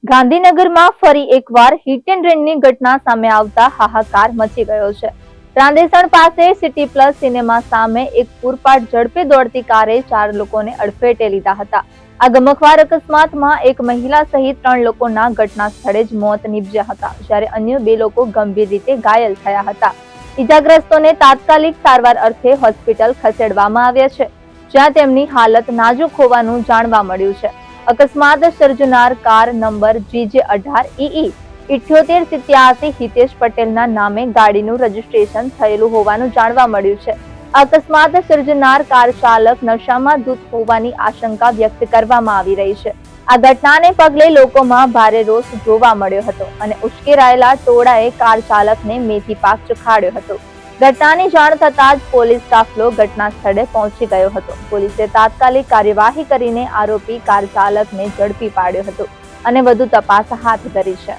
ગાંધીનગરમાં ફરી એકવાર હિટ એન્ડ રનની ઘટના સામે આવતા હાહાકાર મચી ગયો છે. રાંદેસણ પાસે સિટી પ્લસ સિનેમા સામે એક પૂરપાટ ઝડપે દોડતી કારે 4 લોકોને અડફેટે લીધા હતા. આ ગમખ્વાર અકસ્માતમાં એક મહિલા સહિત 3 લોકોના ઘટના સ્થળે જ મોત નીપજ્યા હતા, જ્યારે અન્ય 2 લોકો ગંભીર રીતે ઘાયલ થયા હતા. ઈજાગ્રસ્તોને તાત્કાલિક સારવાર અર્થે હોસ્પિટલ ખસેડવામાં આવ્યા છે, જ્યાં તેમની હાલત નાજુક હોવાનું જાણવા મળ્યું છે. અકસ્માત સર્જનાર કાર નંબર GJ18EE 7887 હિતેશ પટેલના નામે ગાડીનું રજીસ્ટ્રેશન થયેલું હોવાનું જાણવા મળ્યું છે. અકસ્માત સર્જનાર કાર ચાલક નશામાં ધૂત હોવાની આશંકા વ્યક્ત કરવામાં આવી રહી છે. આ ઘટનાને પગલે લોકોમાં ભારે રોષ જોવા મળ્યો હતો અને ઉશ્કેરાયેલા ટોળાએ કાર ચાલકને મેથી પાક ચખાડ્યો હતો. ઘટનાની જાણ થતાં જ પોલીસ કાફલો ઘટના સ્થળે પહોંચી ગયો હતો. પોલીસે તાત્કાલિક કાર્યવાહી કરીને આરોપી કાર ચાલકને ઝડપી પાડ્યો હતો અને વધુ તપાસ હાથ ધરી છે.